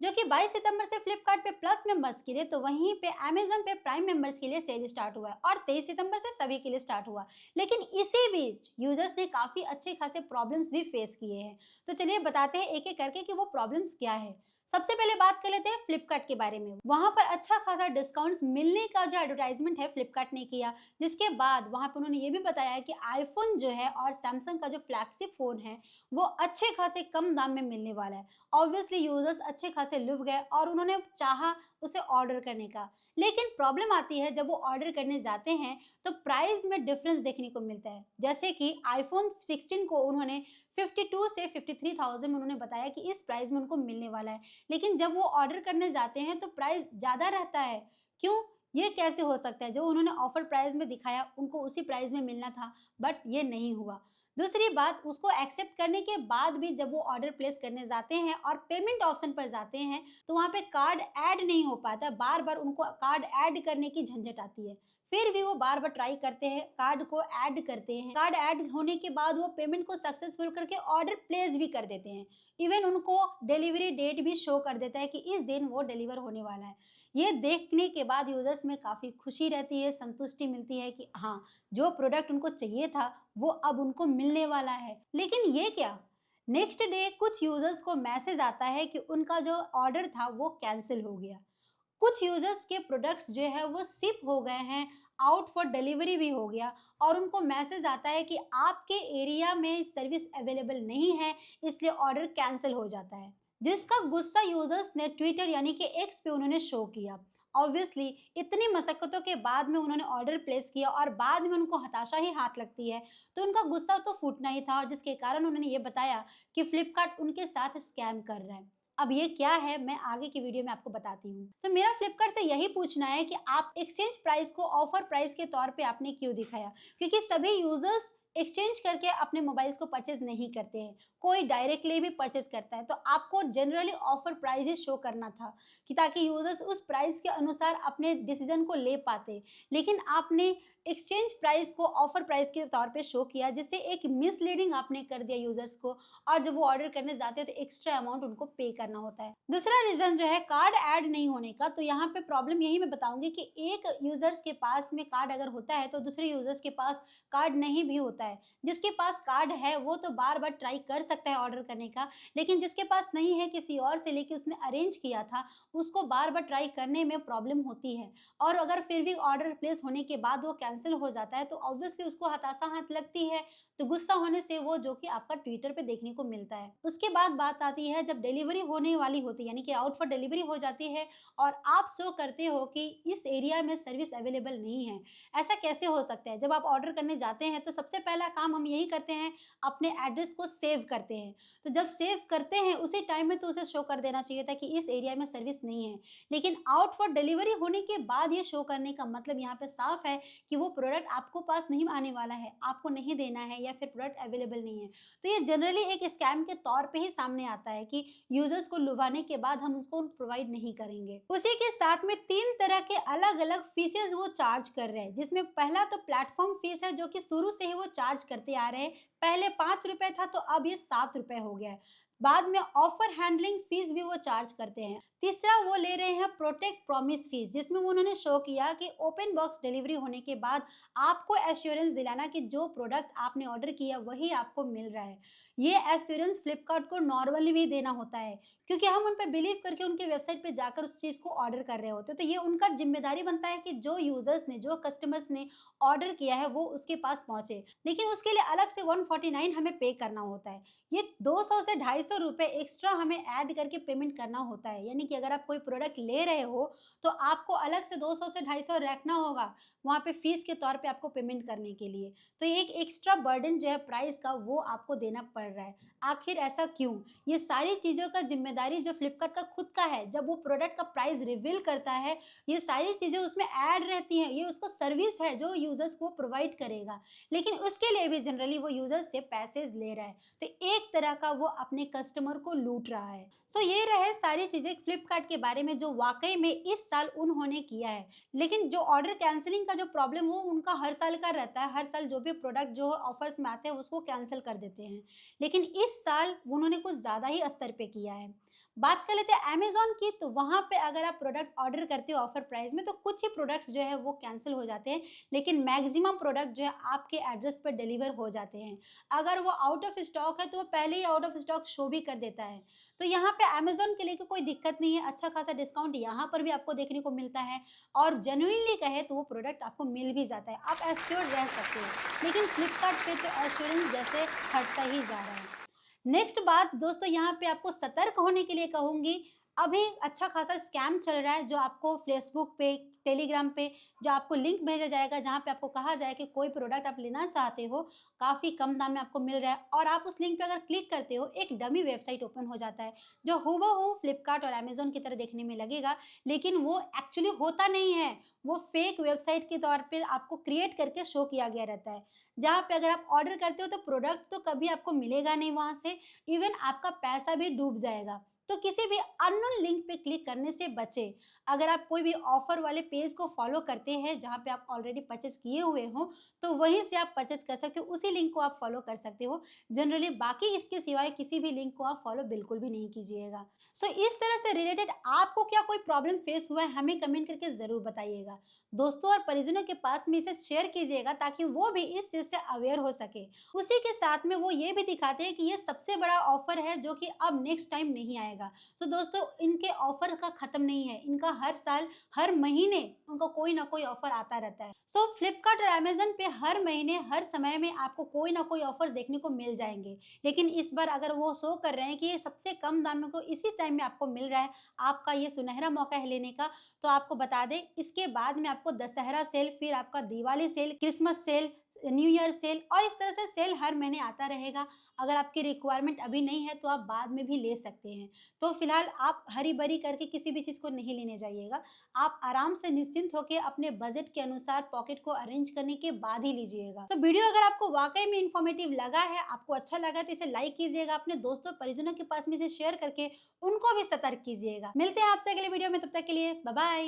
जो कि 22 सितंबर से फ्लिपकार्ट पे प्लस मेंबर्स के लिए, तो वहीं पे अमेजन पे प्राइम मेंबर्स के लिए सेल स्टार्ट हुआ है और 23 सितंबर से सभी के लिए स्टार्ट हुआ। लेकिन इसी बीच यूजर्स ने काफी अच्छे खासे प्रॉब्लम्स भी फेस किए हैं। तो चलिए बताते हैं एक एक करके कि वो प्रॉब्लम्स क्या है। सबसे पहले बात कर लेते हैं फ्लिपकार्ट के बारे में। वहां पर अच्छा खासा डिस्काउंट्स मिलने का जो एडवर्टाइजमेंट है फ्लिपकार्ट ने किया, जिसके बाद वहां पर उन्होंने ये भी बताया कि आईफोन जो है और सैमसंग का जो फ्लैगशिप फोन है वो अच्छे खासे कम दाम में मिलने वाला है। ऑब्वियसली यूजर्स अच्छे खासे लुभ गए और उन्होंने चाहा उसे ऑर्डर करने का। लेकिन प्रॉब्लम आती है जब वो ऑर्डर करने जाते हैं तो प्राइस में डिफरेंस देखने को मिलता है। जैसे कि आईफोन 16 को उन्होंने 52 से 53,000 में उन्होंने बताया कि इस प्राइस में उनको मिलने वाला है, लेकिन जब वो ऑर्डर करने जाते हैं तो प्राइस ज़्यादा रहता है। क्यों? ये कैसे हो सकता है? जो उन्होंने ऑफर प्राइस में दिखाया उनको उसी प्राइस में मिलना था, बट ये नहीं हुआ। दूसरी बात, उसको एक्सेप्ट करने के बाद भी जब वो ऑर्डर प्लेस करने जाते हैं और पेमेंट ऑप्शन पर जाते हैं तो वहाँ पे कार्ड ऐड नहीं हो पाता, बार-बार उनको कार्ड ऐड करने की झंझट आती है। फिर भी वो बार-बार ट्राई करते हैं, कार्ड को ऐड करते हैं। कार्ड ऐड होने के बाद वो पेमेंट को सक्सेसफुल करके ऑर्डर प्लेस भी कर देते हैं। इवन उनको डिलीवरी डेट भी शो कर देता है कि इस दिन वो डिलीवर होने वाला है। ये देखने के बाद यूजर्स में काफ़ी खुशी रहती है, संतुष्टि मिलती है कि हाँ, जो प्रोडक्ट उनको चाहिए था वो अब उनको मिलने वाला है। लेकिन ये क्या? नेक्स्ट डे कुछ यूजर्स को मैसेज आता है कि उनका जो ऑर्डर था वो कैंसिल हो गया। कुछ यूजर्स के प्रोडक्ट्स जो है वो शिप हो गए हैं, आउट फॉर डिलीवरी भी हो गया और उनको मैसेज आता है कि आपके एरिया में सर्विस अवेलेबल नहीं है, इसलिए ऑर्डर कैंसिल हो जाता है। जिसका गुस्सा यूजर्स ने ट्विटर यानी कि एक्स पे उन्होंने शो किया। ऑब्वियसली इतनी मशक्कतों के बाद में उन्होंने ऑर्डर प्लेस किया और बाद में उनको हताशा ही हाथ लगती है, तो उनका गुस्सा तो फूटना ही था, और जिसके कारण उन्होंने ये बताया कि फ्लिपकार्ट उनके साथ स्कैम कर रहा है। अब ये क्या है मैं आगे की वीडियो में आपको बताती हूँ। तो मेरा फ्लिपकार्ट से यही पूछना है कि आप एक्सचेंज प्राइस को ऑफर प्राइस के तौर पे आपने क्यों दिखाया? क्योंकि सभी यूजर्स एक्सचेंज करके अपने मोबाइल्स को परचेज नहीं करते हैं, कोई डायरेक्टली भी परचेज करता है। तो आपको जनरली ऑफर प्राइस ही शो करना था कि ताकि यूजर्स उस प्राइस के अनुसार अपने डिसीजन को ले पाते। लेकिन आपने एक्सचेंज प्राइस को ऑफर प्राइस के तौर पे शो किया, जिससे एक मिसलीडिंग आपने कर दिया यूजर्स को, और जब वो ऑर्डर करने जाते हैं तो एक्स्ट्रा अमाउंट उनको पे करना होता है। दूसरा रीजन जो है कार्ड ऐड नहीं होने का, तो यहाँ पे प्रॉब्लम यही मैं बताऊंगी कि एक यूजर्स के पास में कार्ड अगर होता है तो दूसरे यूजर्स के पास कार्ड नहीं भी होता है। जिसके पास कार्ड है वो तो बार बार ट्राई कर सकता है ऑर्डर करने का, लेकिन जिसके पास नहीं है, किसी और से लेके उसने अरेंज किया था, उसको बार बार ट्राई करने में प्रॉब्लम होती है। और अगर फिर भी ऑर्डर प्लेस होने के बाद वो कैंसिल हो जाता है तो ऑब्वियसली उसको हताशा हाथ लगती है, तो गुस्सा होने से वो जो कि आपका ट्विटर पे देखने को मिलता है। उसके बाद बात आती है जब डिलीवरी होने वाली होती है, यानी कि आउट फॉर डिलीवरी हो जाती है और आप शो करते हो कि इस एरिया में सर्विस अवेलेबल नहीं है। ऐसा कैसे हो सकता है? जब आप ऑर्डर करने जाते हैं तो सबसे पहला काम हम यही करते हैं, अपने एड्रेस को सेव करते हैं। तो जब सेव करते हैं उसी टाइम में तो उसे शो कर देना चाहिए था कि इस एरिया में सर्विस नहीं है। लेकिन आउट फॉर डिलीवरी होने के बाद ये शो करने का मतलब यहाँ पे साफ है कि वो प्रोडक्ट आपको पास नहीं आने वाला है, आपको नहीं देना है, या फिर प्रोडक्ट अवेलेबल नहीं है। तो ये जनरली एक स्कैम के तौर पे ही सामने आता है कि यूजर्स को लुभाने के बाद हम उसको प्रोवाइड नहीं करेंगे। उसी के साथ में 3 तरह के अलग-अलग फीसेस वो चार्ज कर रहे हैं, जिसमें पहला तो प्लेटफॉर्म फीस है जो कि शुरू से ही वो चार्ज करते आ रहे हैं। पहले ₹5 था तो अब ये ₹7 हो गया है। बाद में ऑफर हैंडलिंग फीस भी वो चार्ज करते हैं। तीसरा वो ले रहे हैं प्रोटेक्ट प्रॉमिस फीस, जिसमें उन्होंने शो किया कि ओपन बॉक्स डिलीवरी होने के बाद आपको एश्योरेंस दिलाना कि जो प्रोडक्ट आपने ऑर्डर किया वही आपको मिल रहा है। ये एश्योरेंस फ्लिपकार्ट को नॉर्मली भी देना होता है, क्योंकि हम उन पर बिलीव करके उनके वेबसाइट पे जाकर उस चीज़ को ऑर्डर कर रहे होते हैं। तो ये उनका जिम्मेदारी बनता है कि जो यूजर्स ने, जो कस्टमर्स ने ऑर्डर किया है वो उसके पास पहुंचे। लेकिन उसके लिए अलग से 149 हमें पे करना होता है। ये 200 से ₹250 एक्स्ट्रा हमें ऐड करके पेमेंट करना होता है। यानी कि अगर आप कोई प्रोडक्ट ले रहे हो तो आपको अलग से 200 से 250 रखना होगा वहाँ पे फीस के तौर पे आपको पेमेंट करने के लिए। तो ये एक एक्स्ट्रा बर्डन जो है प्राइस का वो आपको देना पड़ रहा है। आखिर ऐसा क्यों? ये सारी चीज़ों का ज़िम्मेदारी जो फ्लिपकार्ट का खुद का है। जब वो प्रोडक्ट का प्राइस रिवील करता है, ये सारी चीज़ें उसमें ऐड रहती हैं। ये उसका सर्विस है जो यूज़र्स को प्रोवाइड करेगा। लेकिन उसके लिए भी जनरली वो यूज़र्स से पैसेज ले रहा है। तो एक तरह का वो अपने कस्टमर को लूट रहा है। सो ये रहे सारी चीज़ें फ्लिपकार्ट के बारे में जो वाक़ई में इस साल उन्होंने किया है। लेकिन जो ऑर्डर कैंसलिंग का जो प्रॉब्लम वो उनका हर साल का रहता है। हर साल जो भी प्रोडक्ट जो ऑफर्स में आते हैं उसको कैंसल कर देते हैं। लेकिन इस साल उन्होंने कुछ ज़्यादा ही स्तर पे किया है। बात कर लेते हैं अमेज़न की, तो वहाँ पे अगर आप प्रोडक्ट ऑर्डर करते हो ऑफर प्राइस में तो कुछ ही प्रोडक्ट्स जो है वो कैंसल हो जाते हैं, लेकिन मैक्सिमम प्रोडक्ट जो है आपके एड्रेस पर डिलीवर हो जाते हैं। अगर वो आउट ऑफ स्टॉक है तो वो पहले ही आउट ऑफ स्टॉक शो भी कर देता है। तो यहाँ पे अमेज़न के लिए कोई दिक्कत नहीं है, अच्छा खासा डिस्काउंट यहाँ पर भी आपको देखने को मिलता है और जेन्युइनली कहे तो वो प्रोडक्ट आपको मिल भी जाता है, आप एश्योर्ड रह सकते हो। लेकिन फ्लिपकार्ट पे तो एश्योरेंस जैसे हटता ही जा रहा है। नेक्स्ट बात दोस्तों, यहाँ पे आपको सतर्क होने के लिए कहूँगी। अभी अच्छा खासा स्कैम चल रहा है, जो आपको फेसबुक पे, टेलीग्राम पे जो आपको लिंक भेजा जाएगा, जहाँ पे आपको कहा जाए कि कोई प्रोडक्ट आप लेना चाहते हो, काफ़ी कम दाम में आपको मिल रहा है और आप उस लिंक पे अगर क्लिक करते हो, एक डमी वेबसाइट ओपन हो जाता है, जो हूबहू फ्लिपकार्ट और अमेज़न की तरह देखने में लगेगा, लेकिन वो एक्चुअली होता नहीं है। वो फेक वेबसाइट के तौर पे आपको क्रिएट करके शो किया गया रहता है, जहाँ पे अगर आप ऑर्डर करते हो तो प्रोडक्ट तो कभी आपको मिलेगा नहीं वहाँ से, इवन आपका पैसा भी डूब जाएगा। तो किसी भी अननोन लिंक पे क्लिक करने से बचें। अगर आप कोई भी ऑफर वाले पेज को फॉलो करते हैं जहाँ पे आप ऑलरेडी परचेस किए हुए हो, तो वहीं से आप परचेस कर सकते हो, उसी लिंक को आप फॉलो कर सकते हो। जनरली बाकी इसके सिवाय किसी भी लिंक को आप फॉलो बिल्कुल भी नहीं कीजिएगा। सो इस तरह से रिलेटेड आपको क्या कोई प्रॉब्लम फेस हुआ है, हमें कमेंट करके ज़रूर बताइएगा। दोस्तों और परिजनों के पास में इसे शेयर कीजिएगा ताकि वो भी इस चीज़ से अवेयर हो सके। उसी के साथ में वो ये भी दिखाते हैं कि ये सबसे बड़ा ऑफर है जो कि अब नेक्स्ट टाइम नहीं आएगा। तो दोस्तों इनके ऑफर का खत्म नहीं है, इनका हर साल हर महीने उनका कोई ना कोई ऑफर आता रहता है। सो फ्लिपकार्ट और अमेजन पे हर महीने हर समय में आपको कोई ना कोई ऑफर देखने को मिल जाएंगे, लेकिन इस बार अगर वो शो कर रहे हैं कि ये सबसे कम दाम में को इसी टाइम में आपको मिल रहा है, आपका ये सुनहरा मौका है लेने का, तो आपको बता दें इसके बाद में आपको दशहरा सेल, फिर आपका Diwali sale, Christmas sale, new year sale और इस तरह से सेल हर महीने आता रहेगा। अगर आपकी रिक्वायरमेंट अभी नहीं है तो आप बाद में भी ले सकते हैं। तो फिलहाल आप हरी-बरी करके किसी भी चीज़ को नहीं लेने जाइएगा। आप आराम से निश्चिंत होके अपने बजट के अनुसार पॉकेट को अरेंज करने के बाद ही लीजिएगा। तो वीडियो अगर आपको वाक़ई में इन्फॉर्मेटिव लगा है, आपको अच्छा लगा है तो इसे लाइक कीजिएगा, अपने दोस्तों परिजनों के पास में इसे शेयर करके उनको भी सतर्क कीजिएगा। मिलते हैं आपसे अगले वीडियो में, तब तक के लिए बाय बाय।